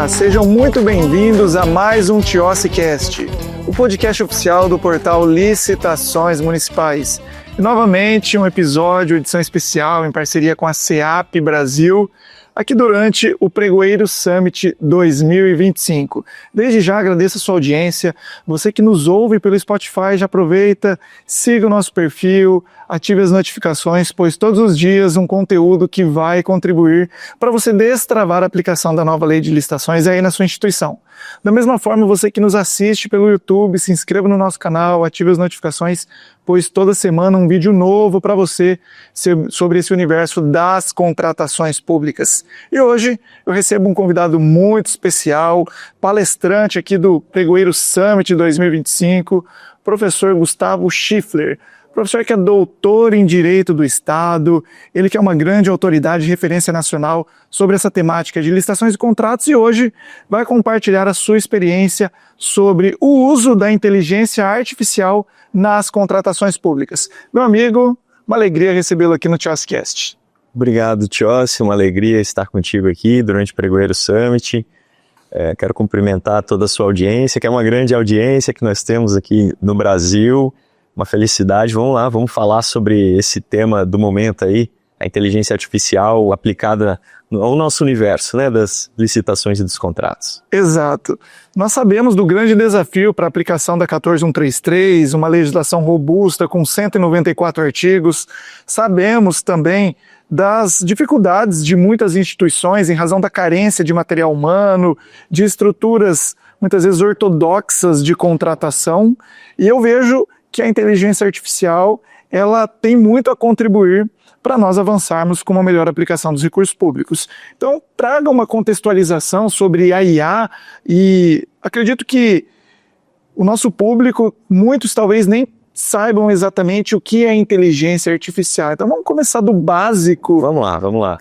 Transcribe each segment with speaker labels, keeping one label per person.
Speaker 1: Olá, sejam muito bem-vindos a mais um TIOSScast, o podcast oficial do portal Licitações Municipais. E novamente um episódio, edição especial em parceria com a SEAP Brasil, aqui durante o Pregoeiro Summit 2025. Desde já agradeço a sua audiência, você que nos ouve pelo Spotify já aproveita, siga o nosso perfil, ative as notificações, pois todos os dias um conteúdo que vai contribuir para você destravar a aplicação da nova lei de licitações aí na sua instituição. Da mesma forma, você que nos assiste pelo YouTube, se inscreva no nosso canal, ative as notificações, pois toda semana um vídeo novo para você sobre esse universo das contratações públicas. E hoje eu recebo um convidado muito especial, palestrante aqui do Pregoeiro Summit 2025, professor Gustavo Schiffler. Professor que é doutor em Direito do Estado, ele que é uma grande autoridade de referência nacional sobre essa temática de licitações e contratos e hoje vai compartilhar a sua experiência sobre o uso da inteligência artificial nas contratações públicas. Meu amigo, uma alegria recebê-lo aqui no TIOSScast.
Speaker 2: Obrigado, Tiossi, uma alegria estar contigo aqui durante o Pregoeiro Summit. Quero cumprimentar toda a sua audiência, que é uma grande audiência que nós temos aqui no Brasil. Uma felicidade, vamos lá, vamos falar sobre esse tema do momento aí, a inteligência artificial aplicada ao nosso universo, né, das licitações e dos contratos.
Speaker 1: Exato. Nós sabemos do grande desafio para a aplicação da 14133, uma legislação robusta com 194 artigos. Sabemos também das dificuldades de muitas instituições em razão da carência de material humano, de estruturas muitas vezes ortodoxas de contratação, e eu vejo que a inteligência artificial ela tem muito a contribuir para nós avançarmos com uma melhor aplicação dos recursos públicos. Então, traga uma contextualização sobre a IA e acredito que o nosso público, muitos talvez nem saibam exatamente o que é inteligência artificial. Então, vamos começar do básico.
Speaker 2: Vamos lá.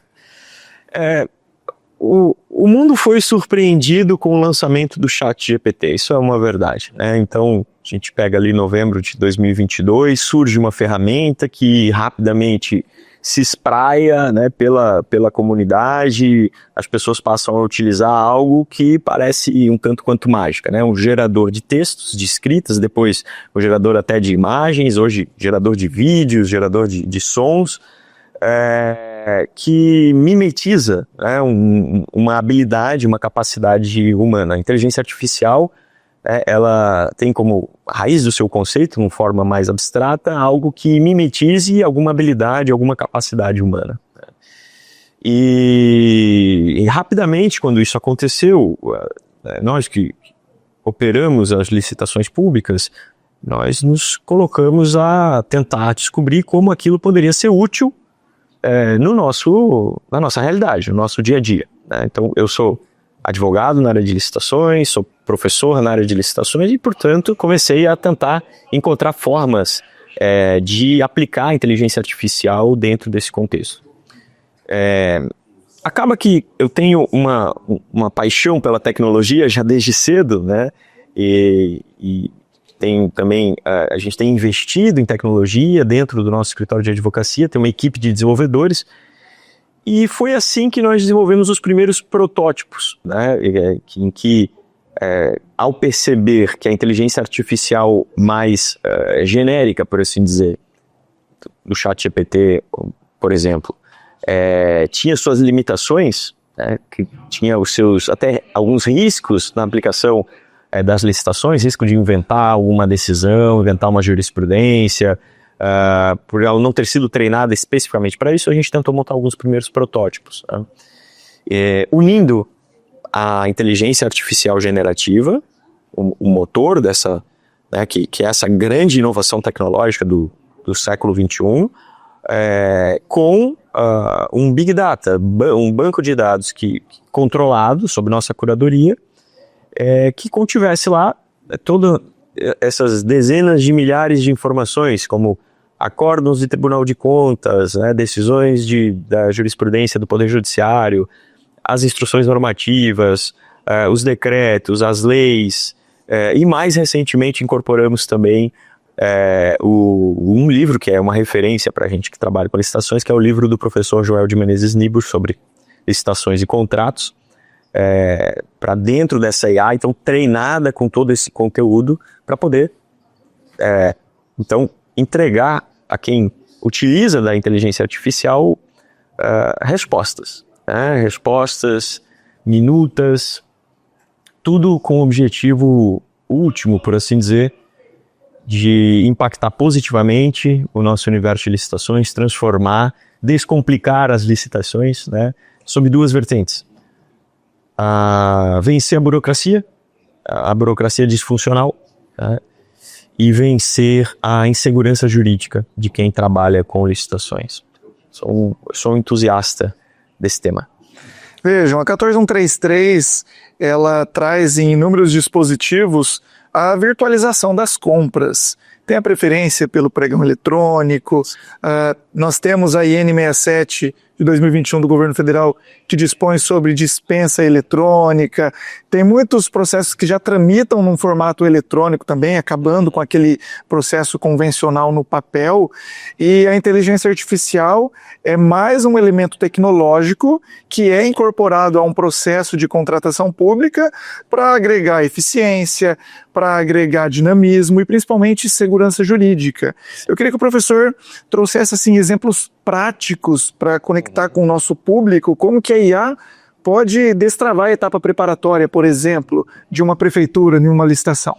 Speaker 2: O mundo foi surpreendido com o lançamento do ChatGPT, isso é uma verdade, né? Então, a gente pega ali novembro de 2022, surge uma ferramenta que rapidamente se espraia, né, pela comunidade, as pessoas passam a utilizar algo que parece um tanto quanto mágica, né? Um gerador de textos, de escritas, depois o gerador até de imagens, hoje gerador de vídeos, gerador de sons, que mimetiza, né, uma habilidade, uma capacidade humana. A inteligência artificial, ela tem como raiz do seu conceito, de uma forma mais abstrata, algo que mimetize alguma habilidade, alguma capacidade humana. E rapidamente, quando isso aconteceu, nós que operamos as licitações públicas, nós nos colocamos a tentar descobrir como aquilo poderia ser útil na nossa realidade, no nosso dia a dia, né? Então, eu sou advogado na área de licitações, sou professor na área de licitações e, portanto, comecei a tentar encontrar formas de aplicar a inteligência artificial dentro desse contexto. Acaba que eu tenho uma paixão pela tecnologia já desde cedo, né? E tem também, a gente tem investido em tecnologia dentro do nosso escritório de advocacia, tem uma equipe de desenvolvedores, e foi assim que nós desenvolvemos os primeiros protótipos, né, em que, ao perceber que a inteligência artificial mais genérica, por assim dizer, do ChatGPT, por exemplo, tinha suas limitações, né, que tinha os seus, até alguns riscos na aplicação das licitações, risco de inventar alguma decisão, inventar uma jurisprudência, por ela não ter sido treinada especificamente para isso, a gente tentou montar alguns primeiros protótipos, né? Unindo a inteligência artificial generativa, o motor dessa, né, que é essa grande inovação tecnológica do século XXI, com um Big Data, um banco de dados controlado sob nossa curadoria, que contivesse lá todas essas dezenas de milhares de informações, como acórdãos de Tribunal de Contas, né, decisões da jurisprudência do Poder Judiciário, as instruções normativas, os decretos, as leis, e mais recentemente incorporamos também um livro que é uma referência para a gente que trabalha com licitações, que é o livro do professor Joel de Menezes Nibur sobre licitações e contratos, para dentro dessa IA, então treinada com todo esse conteúdo para poder, então, entregar a quem utiliza da inteligência artificial respostas, né? Respostas, minutas, tudo com o objetivo último, por assim dizer, de impactar positivamente o nosso universo de licitações, transformar, descomplicar as licitações, né, sob duas vertentes. Vencer a burocracia disfuncional, tá? E vencer a insegurança jurídica de quem trabalha com licitações. Sou um entusiasta desse tema.
Speaker 1: Vejam, a 14133, ela traz em inúmeros dispositivos a virtualização das compras. Tem a preferência pelo pregão eletrônico, nós temos a IN 67 de 2021 do governo federal que dispõe sobre dispensa eletrônica, tem muitos processos que já tramitam num formato eletrônico também, acabando com aquele processo convencional no papel, e a inteligência artificial é mais um elemento tecnológico que é incorporado a um processo de contratação pública para agregar eficiência, para agregar dinamismo e principalmente segurança jurídica. Eu queria que o professor trouxesse assim, exemplos práticos para conectar com o nosso público, como que a IA pode destravar a etapa preparatória, por exemplo, de uma prefeitura em uma licitação.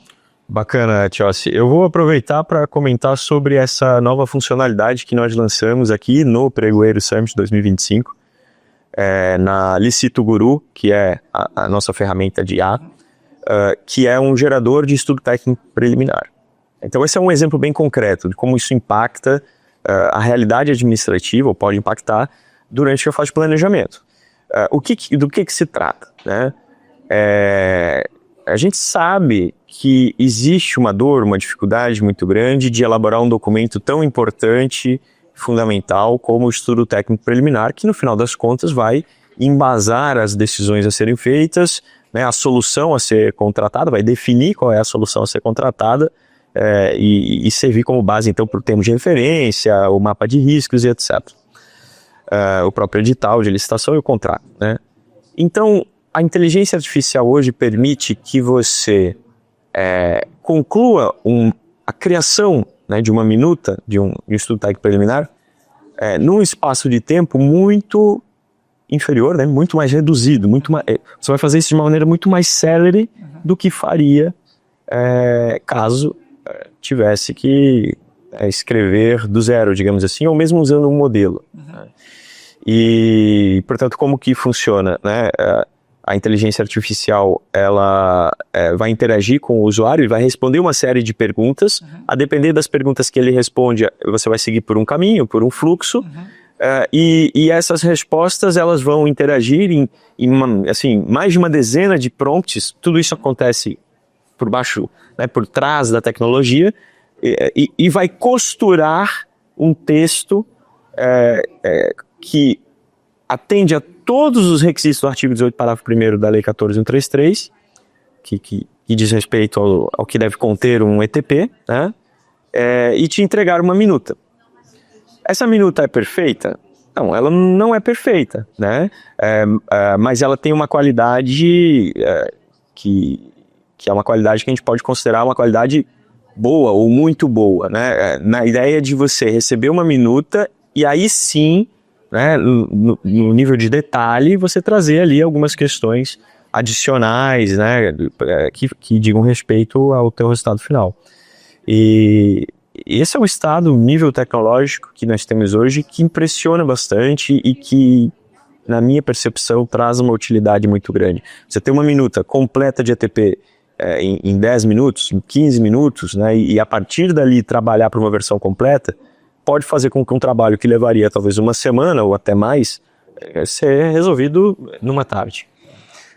Speaker 2: Bacana, Tiossi. Eu vou aproveitar para comentar sobre essa nova funcionalidade que nós lançamos aqui no Pregoeiro Summit 2025, na Licito Guru, que é a nossa ferramenta de IA, que é um gerador de estudo técnico preliminar. Então esse é um exemplo bem concreto de como isso impacta a realidade administrativa, ou pode impactar, durante a fase de planejamento. Do que se trata, né? A gente sabe que existe uma dor, uma dificuldade muito grande de elaborar um documento tão importante, fundamental, como o estudo técnico preliminar, que no final das contas vai embasar as decisões a serem feitas, né, a solução a ser contratada, vai definir qual é a solução a ser contratada, e servir como base, então, para o termo de referência, o mapa de riscos e etc. O próprio edital de licitação e o contrato, né? Então, a inteligência artificial hoje permite que você conclua a criação, né, de uma minuta, de um estudo técnico preliminar, num espaço de tempo muito inferior, né, muito mais reduzido. Você vai fazer isso de uma maneira muito mais célere do que faria caso tivesse que escrever do zero, digamos assim, ou mesmo usando um modelo. E, portanto, como que funciona, né? A inteligência artificial, ela vai interagir com o usuário e vai responder uma série de perguntas. A depender das perguntas que ele responde, você vai seguir por um caminho, por um fluxo. E essas respostas, elas vão interagir em assim, mais de uma dezena de prompts. Tudo isso acontece por baixo, né, por trás da tecnologia, e vai costurar um texto que atende a todos os requisitos do artigo 18, parágrafo 1º da Lei 14.133, que diz respeito ao que deve conter um ETP, né, e te entregar uma minuta. Essa minuta é perfeita? Não, ela não é perfeita, né, mas ela tem uma qualidade que é uma qualidade que a gente pode considerar uma qualidade boa ou muito boa, né? Na ideia de você receber uma minuta e aí sim, né, no nível de detalhe, você trazer ali algumas questões adicionais, né, que digam respeito ao teu resultado final. E esse é o nível tecnológico que nós temos hoje, que impressiona bastante e que, na minha percepção, traz uma utilidade muito grande. Você tem uma minuta completa de ETP em 10 minutos, em 15 minutos, né, e a partir dali trabalhar para uma versão completa, pode fazer com que um trabalho que levaria talvez uma semana ou até mais, ser resolvido numa tarde.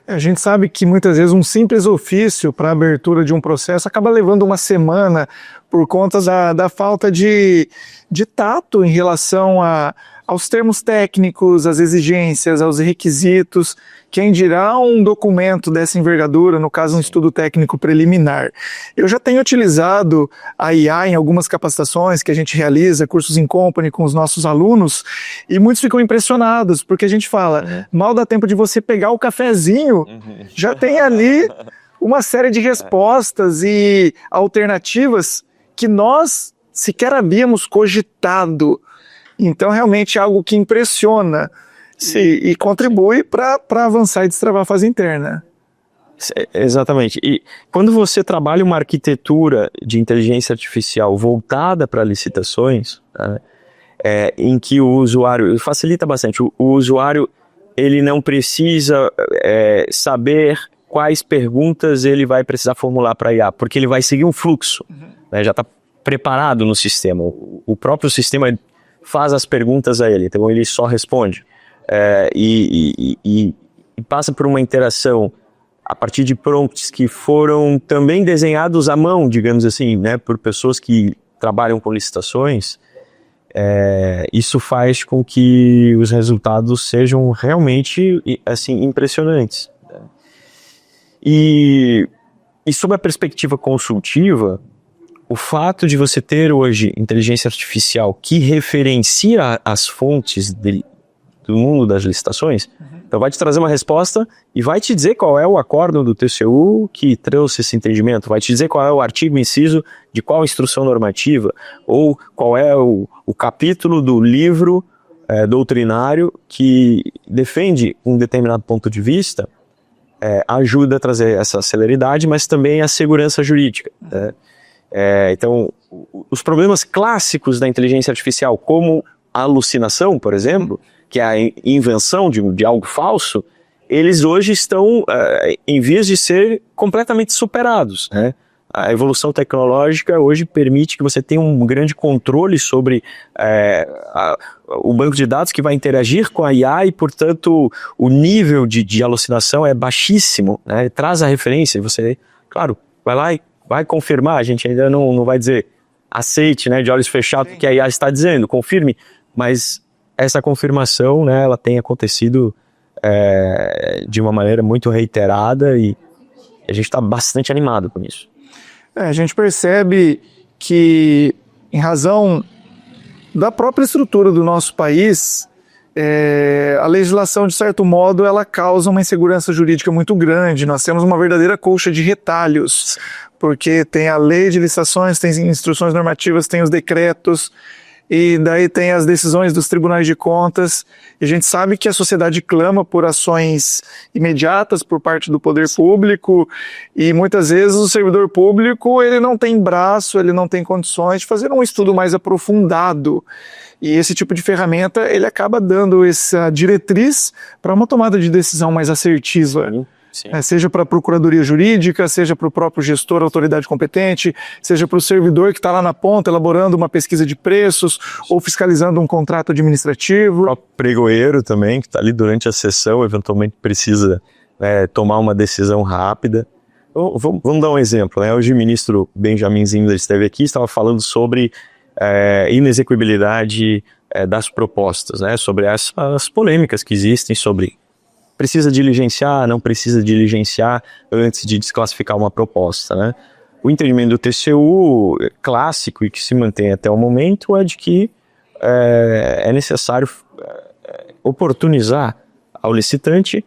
Speaker 1: A gente sabe que muitas vezes um simples ofício para a abertura de um processo acaba levando uma semana por conta da falta de tato em relação a aos termos técnicos, às exigências, aos requisitos, quem dirá um documento dessa envergadura, no caso um estudo técnico preliminar. Eu já tenho utilizado a IA em algumas capacitações que a gente realiza, cursos in company com os nossos alunos, e muitos ficam impressionados, porque a gente fala, mal dá tempo de você pegar o cafezinho, já tem ali uma série de respostas e alternativas que nós sequer havíamos cogitado. Então, realmente é algo que impressiona e contribui para avançar e destravar a fase interna.
Speaker 2: Exatamente. E quando você trabalha uma arquitetura de inteligência artificial voltada para licitações, né, em que o usuário, facilita bastante, o usuário ele não precisa saber quais perguntas ele vai precisar formular para a IA, porque ele vai seguir um fluxo, né, já está preparado no sistema. O próprio sistema faz as perguntas a ele, então ele só responde. E passa por uma interação a partir de prompts que foram também desenhados à mão, digamos assim, né, por pessoas que trabalham com licitações. Isso faz com que os resultados sejam realmente assim, impressionantes. E sob a perspectiva consultiva, o fato de você ter hoje inteligência artificial que referencia as fontes do mundo das licitações, então vai te trazer uma resposta e vai te dizer qual é o acórdão do TCU que trouxe esse entendimento, vai te dizer qual é o artigo inciso de qual instrução normativa, ou qual é o capítulo do livro doutrinário que defende um determinado ponto de vista, ajuda a trazer essa celeridade, mas também a segurança jurídica, né? Então, os problemas clássicos da inteligência artificial, como a alucinação, por exemplo, que é a invenção de algo falso, eles hoje estão em vias de ser completamente superados, né? A evolução tecnológica hoje permite que você tenha um grande controle sobre o banco de dados que vai interagir com a IA e, portanto, o nível de alucinação é baixíssimo, né? Traz a referência, você, claro, vai lá e vai confirmar, a gente ainda não vai dizer aceite, né, de olhos fechados o que a IA está dizendo, confirme, mas essa confirmação, né, ela tem acontecido de uma maneira muito reiterada e a gente está bastante animado com isso.
Speaker 1: A gente percebe que, em razão da própria estrutura do nosso país, a legislação, de certo modo, ela causa uma insegurança jurídica muito grande. Nós temos uma verdadeira colcha de retalhos, porque tem a lei de licitações, tem instruções normativas, tem os decretos, e daí tem as decisões dos tribunais de contas, e a gente sabe que a sociedade clama por ações imediatas por parte do poder público, e muitas vezes o servidor público ele não tem braço, ele não tem condições de fazer um estudo mais aprofundado, e esse tipo de ferramenta ele acaba dando essa diretriz para uma tomada de decisão mais assertiva.
Speaker 2: Sim.
Speaker 1: Seja para a procuradoria jurídica, seja para o próprio gestor, autoridade competente, seja para o servidor que está lá na ponta elaborando uma pesquisa de preços ou fiscalizando um contrato administrativo.
Speaker 2: O próprio pregoeiro também, que está ali durante a sessão, eventualmente precisa tomar uma decisão rápida. Vamos dar um exemplo, né? Hoje o ministro Benjamin Zindler esteve aqui, estava falando sobre inexequibilidade das propostas, né? Sobre essas polêmicas que existem sobre precisa diligenciar, não precisa diligenciar antes de desclassificar uma proposta, né? O entendimento do TCU clássico e que se mantém até o momento é de que é necessário oportunizar ao licitante,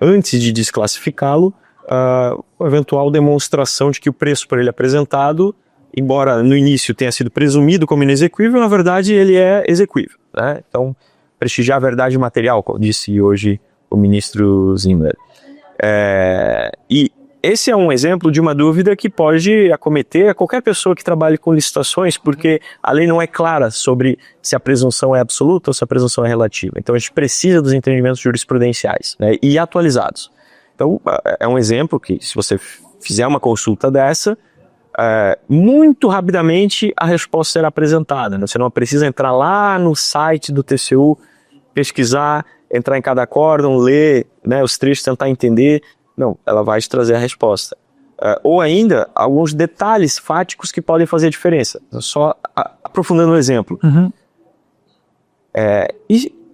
Speaker 2: antes de desclassificá-lo, a eventual demonstração de que o preço por ele apresentado, embora no início tenha sido presumido como inexequível, na verdade ele é exequível, né? Então, prestigiar a verdade material, como disse hoje o ministro Zindler. E esse é um exemplo de uma dúvida que pode acometer a qualquer pessoa que trabalhe com licitações, porque a lei não é clara sobre se a presunção é absoluta ou se a presunção é relativa. Então a gente precisa dos entendimentos jurisprudenciais, né, e atualizados. Então é um exemplo que, se você fizer uma consulta dessa, muito rapidamente a resposta será apresentada, né? Você não precisa entrar lá no site do TCU, pesquisar, entrar em cada acórdão, ler, né, os trechos, tentar entender. Não, ela vai te trazer a resposta. Ou ainda, alguns detalhes fáticos que podem fazer a diferença. Só aprofundando o exemplo.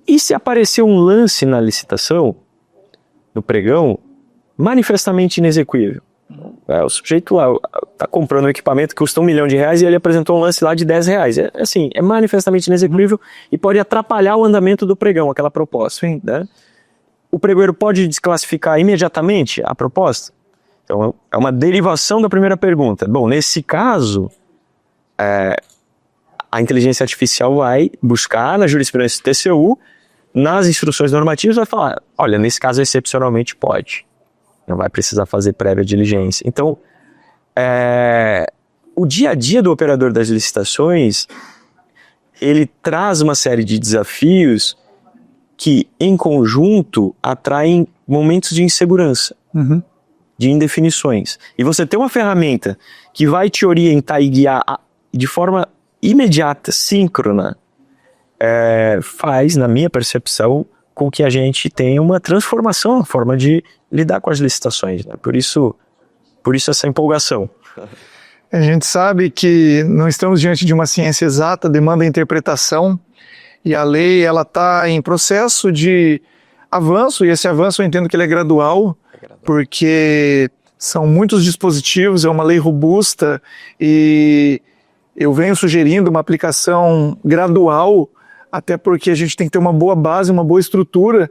Speaker 2: E se aparecer um lance na licitação, no pregão, manifestamente inexequível? O sujeito lá está comprando um equipamento que custa R$1 milhão e ele apresentou um lance lá de R$10. É manifestamente inexequível e pode atrapalhar o andamento do pregão, aquela proposta.
Speaker 1: Sim.
Speaker 2: Né? O pregoeiro pode desclassificar imediatamente a proposta? Então, é uma derivação da primeira pergunta. Bom, nesse caso, a inteligência artificial vai buscar na jurisprudência do TCU, nas instruções normativas, vai falar, olha, nesse caso, excepcionalmente pode. Não vai precisar fazer prévia diligência. Então, o dia a dia do operador das licitações, ele traz uma série de desafios que, em conjunto, atraem momentos de insegurança, de indefinições. E você ter uma ferramenta que vai te orientar e guiar de forma imediata, síncrona, faz, na minha percepção, com que a gente tenha uma transformação na forma de lidar com as licitações. Né? Por isso essa empolgação.
Speaker 1: A gente sabe que não estamos diante de uma ciência exata, demanda interpretação, e a lei ela está em processo de avanço, e esse avanço eu entendo que ele é gradual, porque são muitos dispositivos, é uma lei robusta, e eu venho sugerindo uma aplicação gradual, até porque a gente tem que ter uma boa base, uma boa estrutura,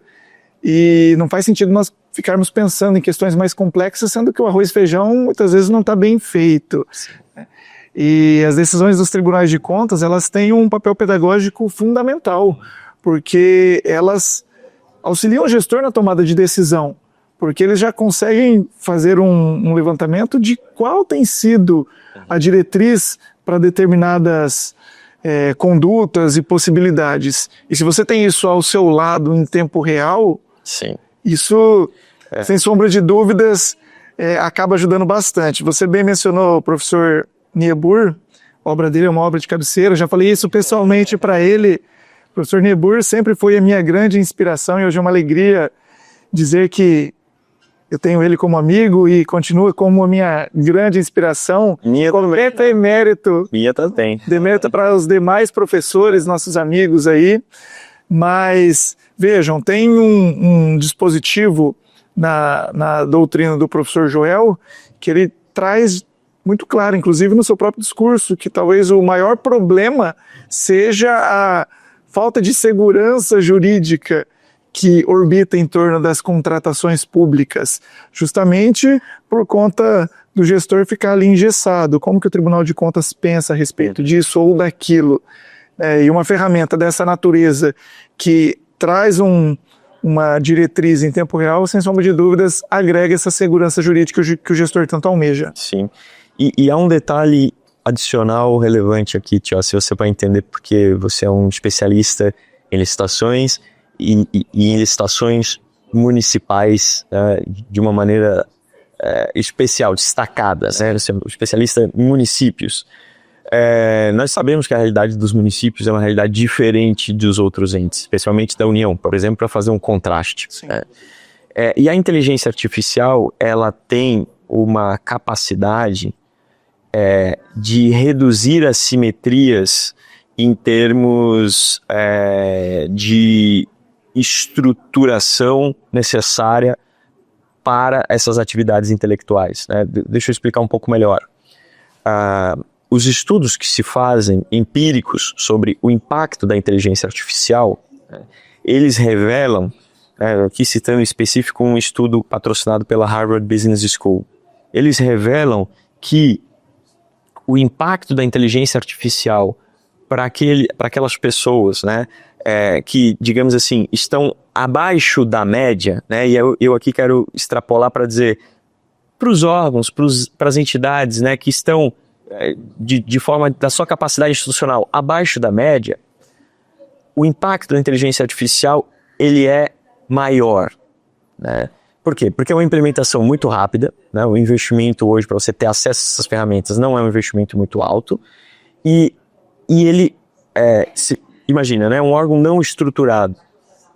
Speaker 1: e não faz sentido nós ficarmos pensando em questões mais complexas, sendo que o arroz e feijão muitas vezes não está bem feito. Sim. E as decisões dos tribunais de contas, elas têm um papel pedagógico fundamental, porque elas auxiliam o gestor na tomada de decisão, porque eles já conseguem fazer um levantamento de qual tem sido a diretriz para determinadas condutas e possibilidades. E se você tem isso ao seu lado em tempo real,
Speaker 2: sim,
Speaker 1: isso, sem sombra de dúvidas, acaba ajudando bastante. Você bem mencionou o professor Niebuhr, a obra dele é uma obra de cabeceira, eu já falei isso pessoalmente para ele. O professor Niebuhr sempre foi a minha grande inspiração e hoje é uma alegria dizer que eu tenho ele como amigo e continua como a minha grande inspiração. Completa emérito.
Speaker 2: Minha também.
Speaker 1: Demérito para os demais professores, nossos amigos aí. Mas, vejam, tem um dispositivo na doutrina do professor Joel que ele traz muito claro, inclusive no seu próprio discurso, que talvez o maior problema seja a falta de segurança jurídica que orbita em torno das contratações públicas, justamente por conta do gestor ficar ali engessado. Como que o Tribunal de Contas pensa a respeito disso ou daquilo? E uma ferramenta dessa natureza que traz uma diretriz em tempo real, sem sombra de dúvidas, agrega essa segurança jurídica que o gestor tanto almeja.
Speaker 2: Sim. E há um detalhe adicional relevante aqui, Tio, se você vai entender porque você é um especialista em licitações e em licitações municipais de uma maneira especial, destacada, né? Você é um especialista em municípios. Nós sabemos que a realidade dos municípios é uma realidade diferente dos outros entes, especialmente da União, por exemplo, para fazer um contraste. E a inteligência artificial, ela tem uma capacidade de reduzir as simetrias em termos de estruturação necessária para essas atividades intelectuais. Né? Deixa eu explicar um pouco melhor. Os estudos que se fazem, empíricos, sobre o impacto da inteligência artificial, eles revelam, aqui citando em específico um estudo patrocinado pela Harvard Business School, eles revelam que o impacto da inteligência artificial para aquelas pessoas, né, que, digamos assim, estão abaixo da média, né, e eu aqui quero extrapolar para dizer para os órgãos, para as entidades, né, que estão de forma da sua capacidade institucional abaixo da média, o impacto da inteligência artificial ele é maior, né? Por quê? Porque é uma implementação muito rápida, né? O investimento hoje para você ter acesso a essas ferramentas não é um investimento muito alto e ele, imagina, né? Um órgão não estruturado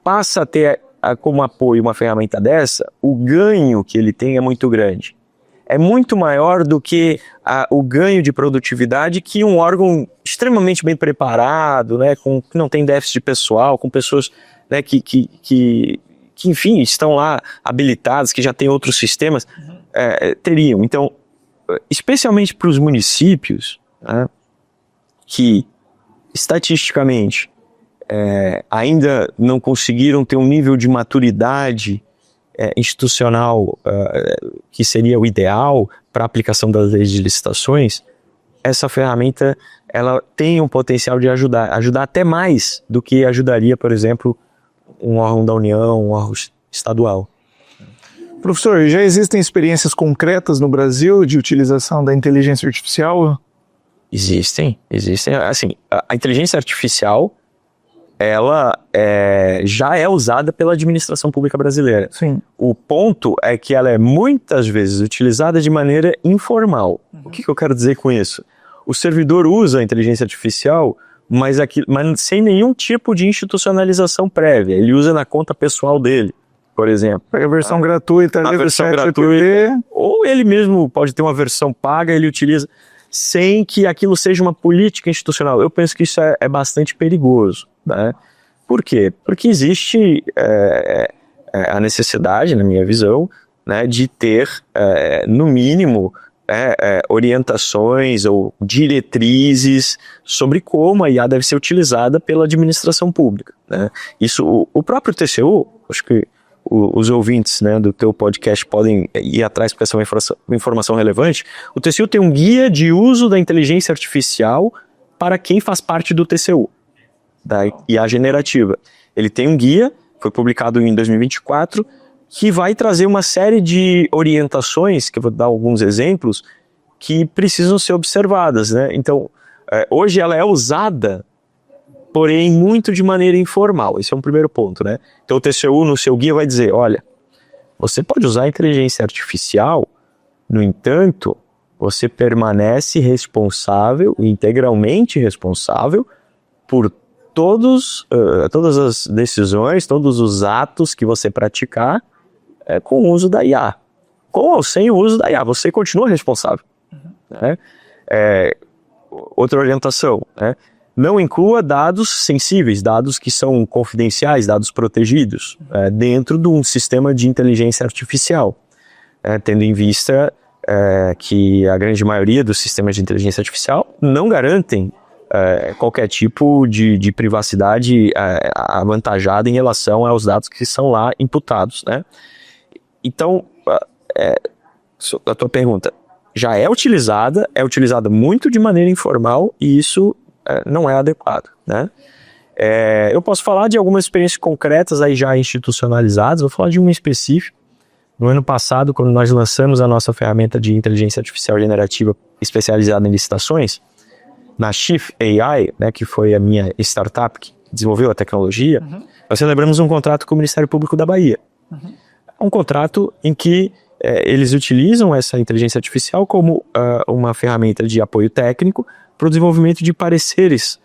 Speaker 2: passa a ter como apoio uma ferramenta dessa, o ganho que ele tem é muito grande. é muito maior do que o ganho de produtividade que um órgão extremamente bem preparado, né, que não tem déficit de pessoal, com pessoas, né, que enfim, estão lá habilitadas, que já têm outros sistemas, teriam. Então, especialmente para os municípios, né, que estatisticamente ainda não conseguiram ter um nível de maturidade institucional que seria o ideal para a aplicação das leis de licitações, essa ferramenta ela tem um potencial de ajudar até mais do que ajudaria, por exemplo, um órgão da União, um órgão estadual.
Speaker 1: Professor, já existem experiências concretas no Brasil de utilização da inteligência artificial?
Speaker 2: Existem. Assim, a inteligência artificial, ela já é usada pela administração pública brasileira.
Speaker 1: Sim.
Speaker 2: O ponto é que ela é muitas vezes utilizada de maneira informal. O que eu quero dizer com isso? O servidor usa a inteligência artificial, mas sem nenhum tipo de institucionalização prévia. Ele usa na conta pessoal dele, por exemplo.
Speaker 1: Pega a versão gratuita ali do ChatGPT.
Speaker 2: Ou ele mesmo pode ter uma versão paga, ele utiliza sem que aquilo seja uma política institucional. Eu penso que isso é bastante perigoso, né? Por quê? Porque existe a necessidade, na minha visão, né, de ter, no mínimo, orientações ou diretrizes sobre como a IA deve ser utilizada pela administração pública, né? Isso, o próprio TCU, acho que os ouvintes, né, do teu podcast podem ir atrás porque essa é uma informação relevante. O TCU tem um guia de uso da inteligência artificial para quem faz parte do TCU, da IA generativa. Ele tem um guia, foi publicado em 2024, que vai trazer uma série de orientações, que eu vou dar alguns exemplos, que precisam ser observadas, né? Então, hoje ela é usada, porém muito de maneira informal. Esse é um primeiro ponto, né? Então o TCU no seu guia vai dizer, olha, você pode usar a inteligência artificial, no entanto, você permanece responsável, integralmente responsável, por todas as decisões, todos os atos que você praticar com o uso da IA. Com ou sem o uso da IA, você continua responsável. Né? Outra orientação, né? Não inclua dados sensíveis, dados que são confidenciais, dados protegidos, dentro de um sistema de inteligência artificial, tendo em vista que a grande maioria dos sistemas de inteligência artificial não garantem qualquer tipo de privacidade avantajada em relação aos dados que são lá imputados, né? Então, a tua pergunta já é utilizada muito de maneira informal e isso não é adequado, né? Eu posso falar de algumas experiências concretas aí já institucionalizadas, vou falar de uma específica. No ano passado, quando nós lançamos a nossa ferramenta de inteligência artificial generativa especializada em licitações, na Chief AI, né, que foi a minha startup que desenvolveu a tecnologia, nós celebramos um contrato com o Ministério Público da Bahia. Um contrato em que eles utilizam essa inteligência artificial como uma ferramenta de apoio técnico para o desenvolvimento de pareceres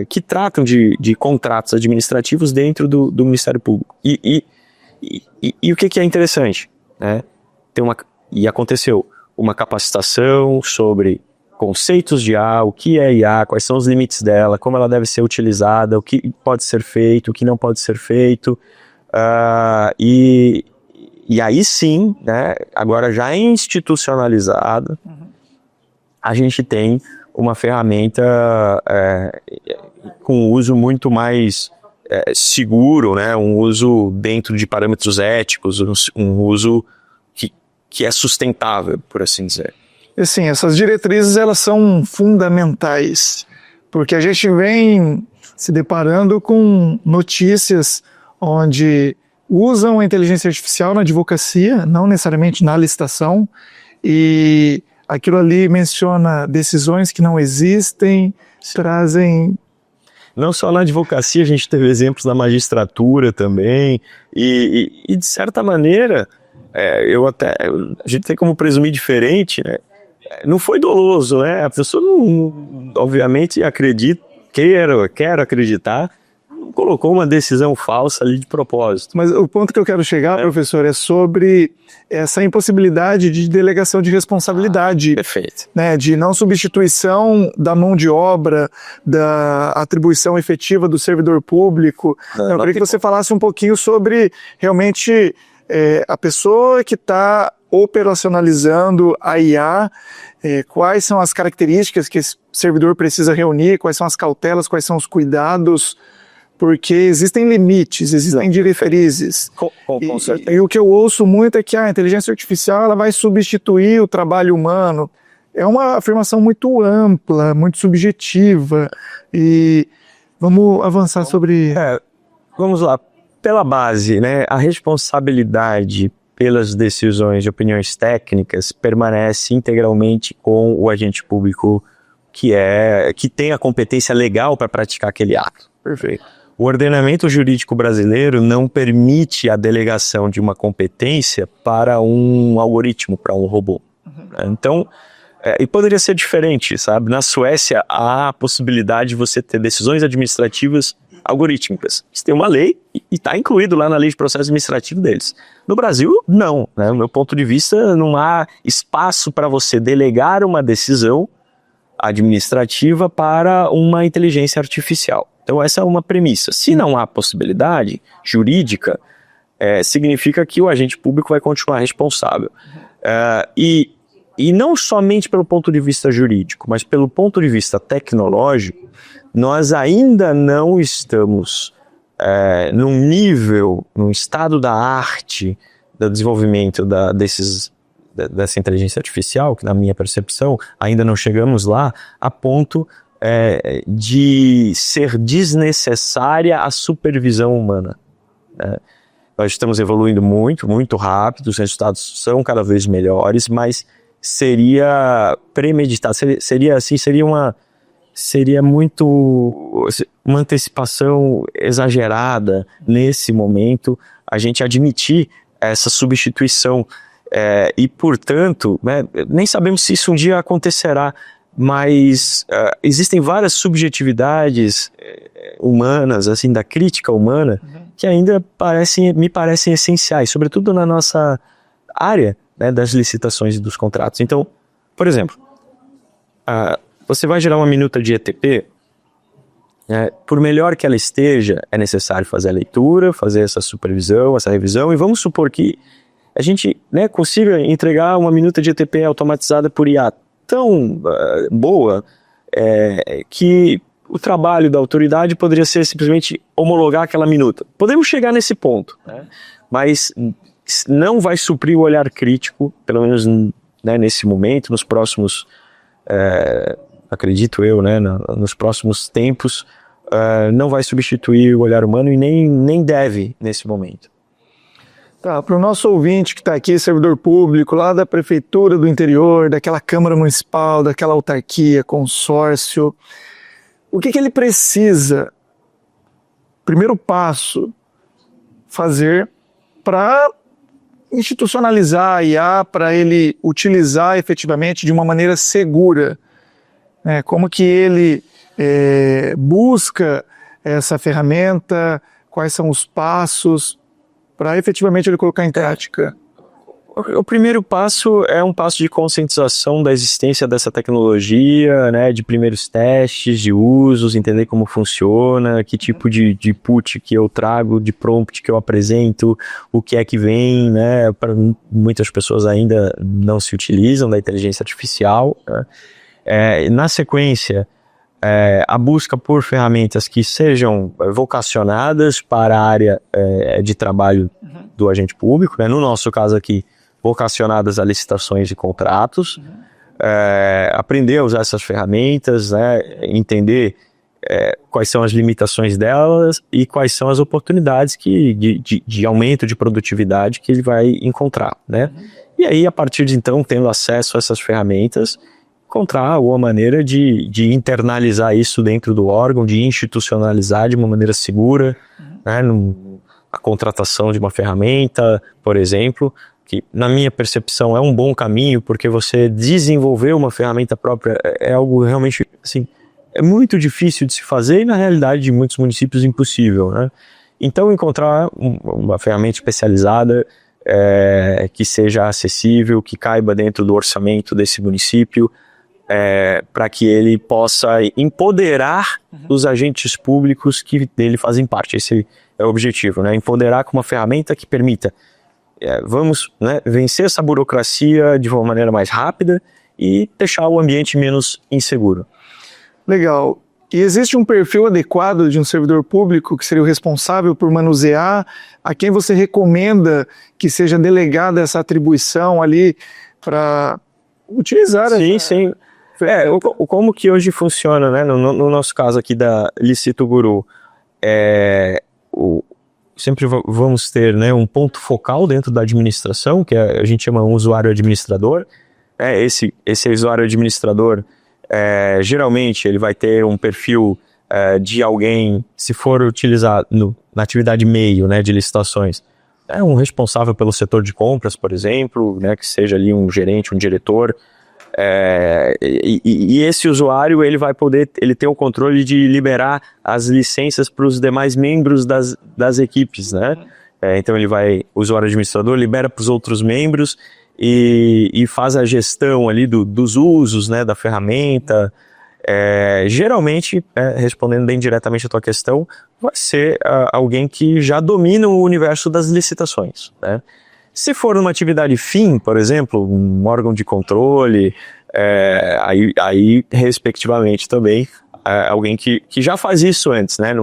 Speaker 2: que tratam de contratos administrativos dentro do Ministério Público. E o que é interessante, né? Aconteceu uma capacitação sobre conceitos de IA, o que é IA, quais são os limites dela, como ela deve ser utilizada, o que pode ser feito, o que não pode ser feito. E aí sim, né, agora já institucionalizada, a gente tem uma ferramenta com uso muito mais seguro, né, um uso dentro de parâmetros éticos, um uso que é sustentável, por assim dizer.
Speaker 1: Assim, essas diretrizes elas são fundamentais, porque a gente vem se deparando com notícias onde usam a inteligência artificial na advocacia, não necessariamente na licitação, e aquilo ali menciona decisões que não existem, trazem...
Speaker 2: Não só na advocacia, a gente teve exemplos na magistratura também, e de certa maneira, a gente tem como presumir diferente, né? Não foi doloso, né? A pessoa não, obviamente, quero acreditar colocou uma decisão falsa ali de propósito.
Speaker 1: Mas o ponto que eu quero chegar, professor, é sobre essa impossibilidade de delegação de responsabilidade.
Speaker 2: Perfeito.
Speaker 1: Né, de não substituição da mão de obra, da atribuição efetiva do servidor público. Eu queria que você falasse um pouquinho sobre realmente a pessoa que está operacionalizando a IA, quais são as características que esse servidor precisa reunir, quais são as cautelas, quais são os cuidados, porque existem limites, existem diretrizes.
Speaker 2: Com certeza.
Speaker 1: E o que eu ouço muito é que a inteligência artificial ela vai substituir o trabalho humano. É uma afirmação muito ampla, muito subjetiva, e vamos avançar sobre...
Speaker 2: Vamos lá. Pela base, né, a responsabilidade pelas decisões de opiniões técnicas permanece integralmente com o agente público que tem a competência legal para praticar aquele ato.
Speaker 1: Perfeito.
Speaker 2: O ordenamento jurídico brasileiro não permite a delegação de uma competência para um algoritmo, para um robô. Então, e poderia ser diferente, sabe? Na Suécia, há a possibilidade de você ter decisões administrativas algorítmicas. Eles têm uma lei e está incluído lá na lei de processo administrativo deles. No Brasil, não. Né? Do meu ponto de vista, não há espaço para você delegar uma decisão administrativa para uma inteligência artificial. Então essa é uma premissa. Se não há possibilidade jurídica, significa que o agente público vai continuar responsável. E não somente pelo ponto de vista jurídico, mas pelo ponto de vista tecnológico, nós ainda não estamos num estado da arte do desenvolvimento dessa inteligência artificial, que na minha percepção ainda não chegamos lá, a ponto de ser desnecessária a supervisão humana. Nós estamos evoluindo muito, muito rápido, os resultados são cada vez melhores, mas seria premeditado, seria muito uma antecipação exagerada nesse momento a gente admitir essa substituição e, portanto, né, nem sabemos se isso um dia acontecerá, mas existem várias subjetividades humanas, assim, da crítica humana, que ainda me parecem essenciais, sobretudo na nossa área, né, das licitações e dos contratos. Então, por exemplo, você vai gerar uma minuta de ETP, por melhor que ela esteja, é necessário fazer a leitura, fazer essa supervisão, essa revisão, e vamos supor que a gente, né, consiga entregar uma minuta de ETP automatizada por IA tão boa que o trabalho da autoridade poderia ser simplesmente homologar aquela minuta. Podemos chegar nesse ponto, né? Mas não vai suprir o olhar crítico, pelo menos, né, nesse momento, nos próximos, acredito eu, né, nos próximos tempos, não vai substituir o olhar humano e nem deve nesse momento.
Speaker 1: Tá, para o nosso ouvinte que está aqui, servidor público, lá da prefeitura do interior, daquela Câmara Municipal, daquela autarquia, consórcio, o que ele precisa, primeiro passo, fazer para institucionalizar a IA, para ele utilizar efetivamente de uma maneira segura? Como que ele busca essa ferramenta, quais são os passos para efetivamente ele colocar em prática?
Speaker 2: O primeiro passo é um passo de conscientização da existência dessa tecnologia, né, de primeiros testes, de usos, entender como funciona, que tipo de input que eu trago, de prompt que eu apresento, o que é que vem, né, para muitas pessoas ainda não se utilizam da inteligência artificial, né. Na sequência, a busca por ferramentas que sejam vocacionadas para a área de trabalho do agente público, né? No nosso caso aqui, vocacionadas a licitações e contratos, aprender a usar essas ferramentas, né? Entender quais são as limitações delas e quais são as oportunidades de aumento de produtividade que ele vai encontrar, né? E aí, a partir de então, tendo acesso a essas ferramentas, encontrar uma maneira de internalizar isso dentro do órgão, de institucionalizar de uma maneira segura, né, a contratação de uma ferramenta, por exemplo, que na minha percepção é um bom caminho, porque você desenvolver uma ferramenta própria é algo realmente, assim, é muito difícil de se fazer e, na realidade, de muitos municípios, impossível, né? Então, encontrar uma ferramenta especializada que seja acessível, que caiba dentro do orçamento desse município, para que ele possa empoderar os agentes públicos que dele fazem parte. Esse é o objetivo, né? Empoderar com uma ferramenta que permita vamos, né, vencer essa burocracia de uma maneira mais rápida e deixar o ambiente menos inseguro.
Speaker 1: Legal. E existe um perfil adequado de um servidor público que seria o responsável por manusear? A quem você recomenda que seja delegada essa atribuição ali para utilizar?
Speaker 2: Sim. Como que hoje funciona, né? No nosso caso aqui da Licito Guru, sempre vamos ter, né, um ponto focal dentro da administração, que a gente chama um usuário administrador. Esse usuário administrador, geralmente ele vai ter um perfil de alguém, se for utilizado na atividade meio, né, de licitações, um responsável pelo setor de compras, por exemplo, né, que seja ali um gerente, um diretor. E esse usuário ele vai poder, ele tem o controle de liberar as licenças para os demais membros das equipes, né? Então o usuário administrador libera para os outros membros e faz a gestão ali dos usos, né, da ferramenta. Geralmente, respondendo bem diretamente a tua questão, vai ser alguém que já domina o universo das licitações, né? Se for numa atividade fim, por exemplo, um órgão de controle, aí respectivamente também, alguém que já faz isso antes, né?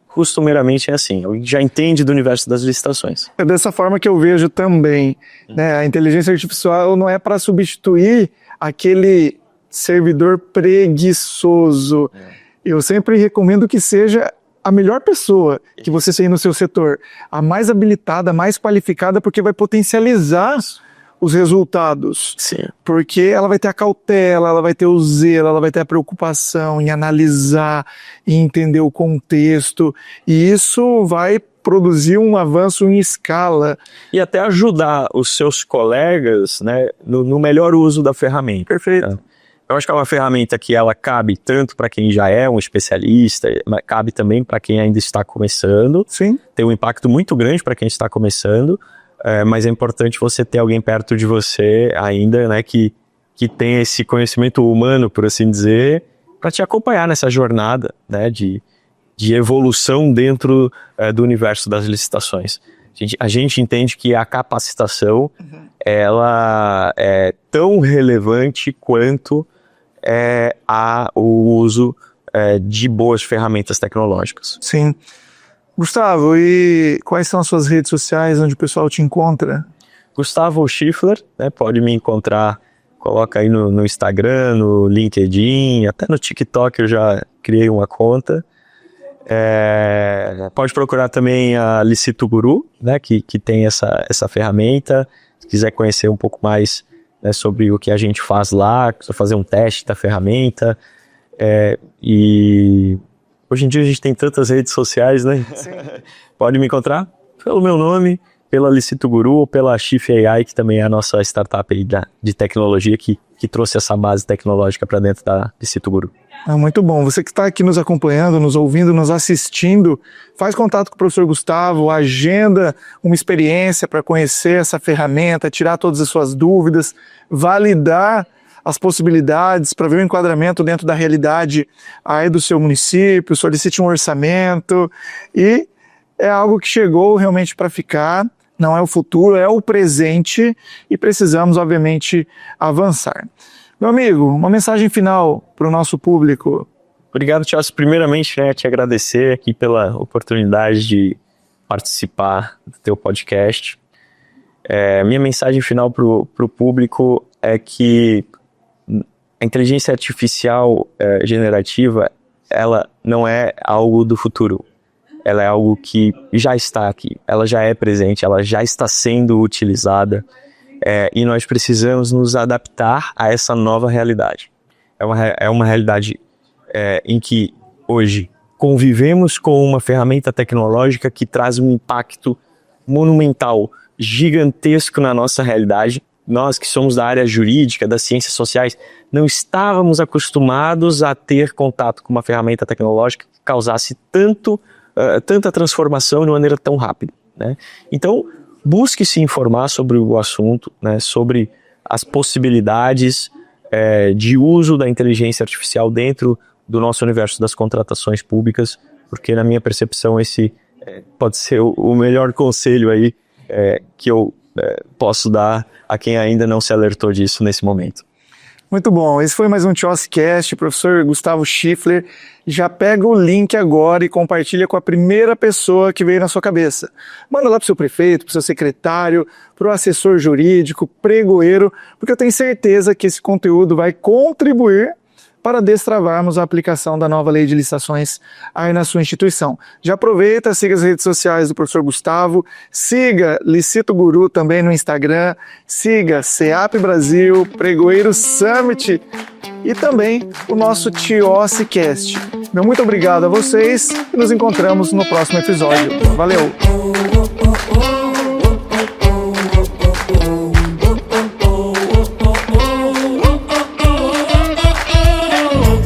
Speaker 2: Costumeiramente é assim, alguém que já entende do universo das licitações.
Speaker 1: É dessa forma que eu vejo também, né? A inteligência artificial não é para substituir aquele servidor preguiçoso. Eu sempre recomendo que seja a melhor pessoa que você tem no seu setor, a mais habilitada, a mais qualificada, porque vai potencializar os resultados.
Speaker 2: Sim.
Speaker 1: Porque ela vai ter a cautela, ela vai ter o zelo, ela vai ter a preocupação em analisar, em entender o contexto, e isso vai produzir um avanço em escala.
Speaker 2: E até ajudar os seus colegas, né, no melhor uso da ferramenta.
Speaker 1: Perfeito.
Speaker 2: Eu acho que é uma ferramenta que ela cabe tanto para quem já é um especialista, mas cabe também para quem ainda está começando.
Speaker 1: Sim.
Speaker 2: Tem um impacto muito grande para quem está começando, mas é importante você ter alguém perto de você ainda, né, que tenha esse conhecimento humano, por assim dizer, para te acompanhar nessa jornada, né, de evolução dentro do universo das licitações. A gente entende que a capacitação, ela é tão relevante quanto o uso de boas ferramentas tecnológicas.
Speaker 1: Sim. Gustavo, e quais são as suas redes sociais onde o pessoal te encontra?
Speaker 2: Gustavo Schiffler, né, pode me encontrar, coloca aí no Instagram, no LinkedIn, até no TikTok eu já criei uma conta. Pode procurar também a Licito Guru, né, que tem essa ferramenta. Se quiser conhecer um pouco mais, né, sobre o que a gente faz lá, fazer um teste da ferramenta. E hoje em dia a gente tem tantas redes sociais, né? Pode me encontrar pelo meu nome, pela Licito Guru ou pela Chief AI, que também é a nossa startup aí de tecnologia que trouxe essa base tecnológica para dentro da Licito Guru.
Speaker 1: Muito bom. Você que está aqui nos acompanhando, nos ouvindo, nos assistindo, faz contato com o professor Gustavo, agenda uma experiência para conhecer essa ferramenta, tirar todas as suas dúvidas, validar as possibilidades para ver o enquadramento dentro da realidade aí do seu município, solicite um orçamento, e é algo que chegou realmente para ficar, não é o futuro, é o presente, e precisamos, obviamente, avançar. Meu amigo, uma mensagem final para o nosso público.
Speaker 2: Obrigado, Tiago. Primeiramente, né, te agradecer aqui pela oportunidade de participar do teu podcast. Minha mensagem final para o público é que a inteligência artificial generativa, ela não é algo do futuro. Ela é algo que já está aqui, ela já é presente, ela já está sendo utilizada. E nós precisamos nos adaptar a essa nova realidade. É uma realidade em que hoje convivemos com uma ferramenta tecnológica que traz um impacto monumental, gigantesco na nossa realidade, nós que somos da área jurídica, das ciências sociais, não estávamos acostumados a ter contato com uma ferramenta tecnológica que causasse tanta transformação de maneira tão rápida, né? Então, busque se informar sobre o assunto, né, sobre as possibilidades de uso da inteligência artificial dentro do nosso universo das contratações públicas, porque na minha percepção esse pode ser o melhor conselho aí que eu posso dar a quem ainda não se alertou disso nesse momento.
Speaker 1: Muito bom, esse foi mais um TIOSCast, professor Gustavo Schiffler. Já pega o link agora e compartilha com a primeira pessoa que veio na sua cabeça. Manda lá para o seu prefeito, para o seu secretário, para o assessor jurídico, pregoeiro, porque eu tenho certeza que esse conteúdo vai contribuir para destravarmos a aplicação da nova lei de licitações aí na sua instituição. Já aproveita, siga as redes sociais do professor Gustavo, siga Licito Guru também no Instagram, siga CEAP Brasil, Pregoeiro Summit e também o nosso TIOSCast. Meu muito obrigado a vocês e nos encontramos no próximo episódio. Valeu!